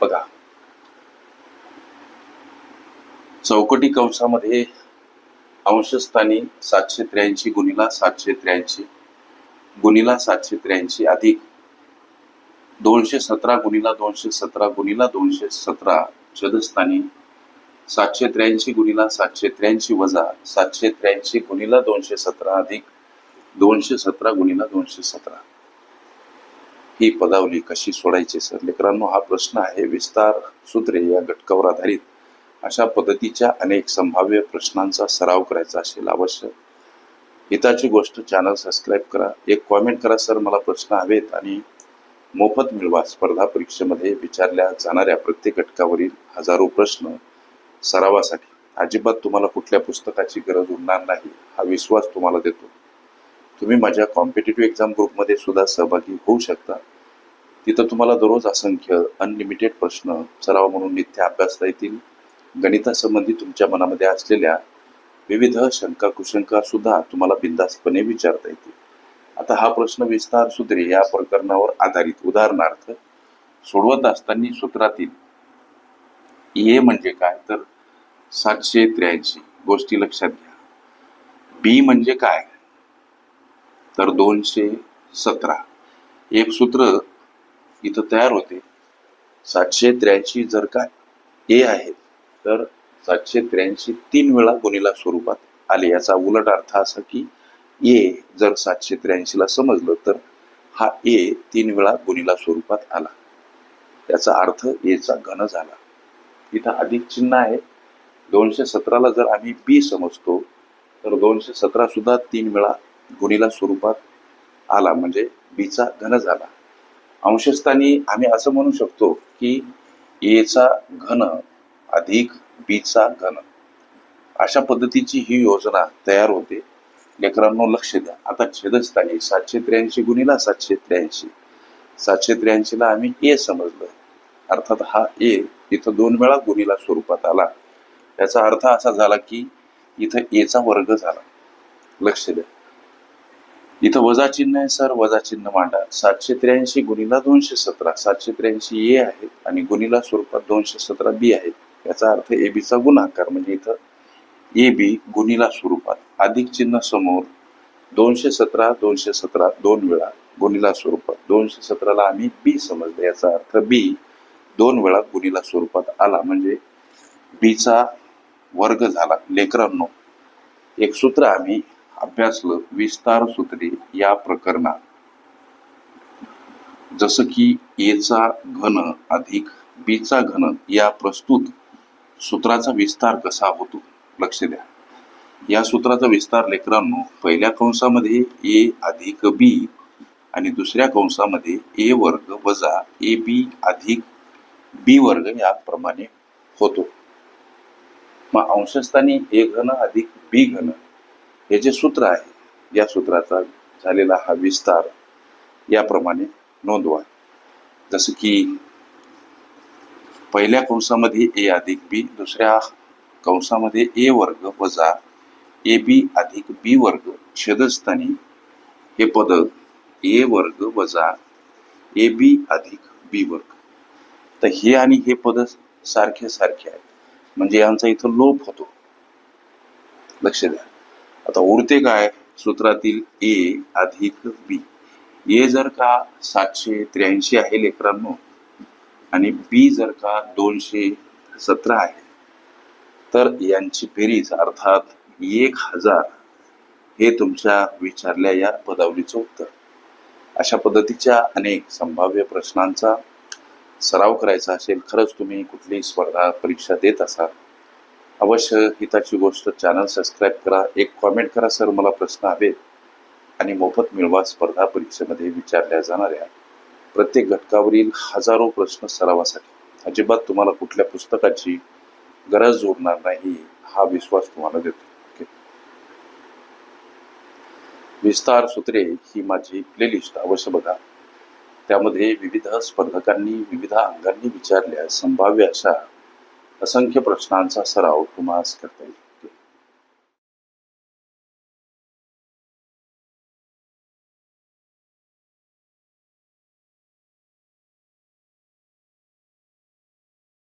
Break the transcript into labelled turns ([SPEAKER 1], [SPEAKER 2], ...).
[SPEAKER 1] बघा, चौकटी कंसामध्ये अंशस्थानी 783 गुणिला 783 गुणिला 783 अधिक 217 गुणिला 217 गुणिला 217 छेदस्थानी 783 गुणिला 783 वजा 783 गुणिला 217 अधिक 217 गुणिला 217 ही पदावली कशी सोडायची सर? लेकरांनो, हा प्रश्न आहे. विस्तार सूत्रे या घटकावर आधारित अशा पद्धतीच्या अनेक संभाव्य प्रश्नांचा सराव करायचा असेल अवश्य हिताची गोष्ट चॅनल सबस्क्राईब करा, एक कॉमेंट करा, सर मला प्रश्न हवेत, आणि मोफत मिळवा. स्पर्धा परीक्षेमध्ये विचारल्या जाणाऱ्या प्रत्येक घटकावरील हजारो प्रश्न सरावासाठी अजिबात तुम्हाला कुठल्या पुस्तकाची गरज उरणार नाही हा विश्वास तुम्हाला देतो. तुम्ही माझ्या कॉम्पिटिटिव्ह एक्झाम ग्रुपमध्ये सुद्धा सहभागी होऊ शकता. तिथं तुम्हाला दररोज असंख्य अनलिमिटेड प्रश्न सराव म्हणून नित्य अभ्यासता येतील. गणितासंबंधी तुमच्या मनामध्ये असलेल्या विविध शंका कुशंका सुद्धा तुम्हाला बिनधास्तपणे विचारता येतील. आता हा प्रश्न विस्तार सूत्रे या प्रकरणावर आधारित. उदाहरणार्थ, सोडवत असताना सूत्रातील ए म्हणजे काय तर 783 गोष्टी लक्षात घ्या. बी म्हणजे काय तर 217. एक सूत्र इथं तयार होते. 783 जर का ए आहे तर 783 3 वेळा गुणिला स्वरूपात आले. याचा उलट अर्थ असा की ए जर 783 ला समजलं तर हा ए 3 वेळा गुणिला स्वरूपात आला. याचा अर्थ ए चा घन झाला. इथं अधिक चिन्ह आहे. 217 ला जर आम्ही बी समजतो तर 217 सुद्धा 3 वेळा गुणिला स्वरूपात आला म्हणजे बी चा घन झाला. अंशस्थानी आम्ही असं म्हणू शकतो की ए चा घन अधिक बी चा घन. अशा पद्धतीची ही योजना तयार होते. लेकरांनो लक्ष द्या. आता छेदस्थानी 783 गुणिला 783 783 ला आम्ही ए समजलं, अर्थात हा ए इथं 2 वेळा गुणिला स्वरूपात आला. याचा अर्थ असा झाला की इथं ए चा वर्ग झाला. लक्ष द्या. इथं वजा चिन्ह आहे सर, वजा चिन्ह मांडा. 783 गुणिला 217 783 ए आहे आणि गुणिला स्वरूपात 217 बी आहे. याचा अर्थ ए बी चा गुणाकार म्हणजे इथं ए बी गुणिला स्वरूपात अधिक चिन्ह समोर 217 217 2 वेळा गुणिला स्वरूपात 217 ला आम्ही बी समजलं. याचा अर्थ बी 2 वेळा गुणिला स्वरूपात आला म्हणजे बी चा वर्ग झाला. लेकरांनो, एक सूत्र आम्ही अभ्यासलं विस्तार सूत्रे या प्रकरणात. जसं की ए चा घन अधिक बी चा घन या प्रस्तुत सूत्राचा विस्तार कसा होतो लक्ष द्या. या सूत्राचा विस्तार लेकरांनो पहिल्या कंसामध्ये ए अधिक बी आणि दुसऱ्या कंसामध्ये ए वर्ग वजा ए बी अधिक बी वर्ग याप्रमाणे होतो. मग अंशस्थानी ए घन अधिक बी घन हे जे सूत्र आहे या सूत्राचा झालेला हा विस्तार याप्रमाणे नोंदवा. जसं की पहिल्या कंसामध्ये ए अधिक बी, दुसऱ्या कंसामध्ये ए वर्ग वजा ए बी अधिक बी वर्ग छेदस्थानी हे पद ए वर्ग वजा ए बी अधिक बी वर्ग. तर हे आणि हे पद सारखे सारखे आहेत म्हणजे यांचा इथं लोप होतो. लक्ष द्या. आता उरते काय सूत्रातील ए अधिक बी. ए जर का 783 आहे लेकरांनो आणि बी जर का 217 आहे तर यांची बेरीज अर्थात 1000 हे तुमच्या विचारल्या या पदावलीचं उत्तर. अशा पद्धतीच्या अनेक संभाव्य प्रश्नांचा सराव करायचा असेल, खरंच तुम्ही कुठलीही स्पर्धा परीक्षा देत असाल, अवश्य हिताची गोष्ट चॅनल सबस्क्राईब करा, एक कॉमेंट करा, सर मला प्रश्न हवेत, आणि मोफत मिळवा. स्पर्धा परीक्षेमध्ये विचारल्या जाणाऱ्या प्रत्येक घटकावरील हजारो प्रश्न सरावासाठी अजिबात तुम्हाला कुठल्या पुस्तकाची गरज उरणार नाही हा विश्वास तुम्हाला देतो. विस्तार सूत्रे ही माझी प्लेलिस्ट अवश्य बघा. त्यामध्ये विविध स्पर्धकांनी विविध अंगांनी विचारल्या संभाव्य अशा असंख्य प्रश्नांचा सराव तुम्हाला करता येईल.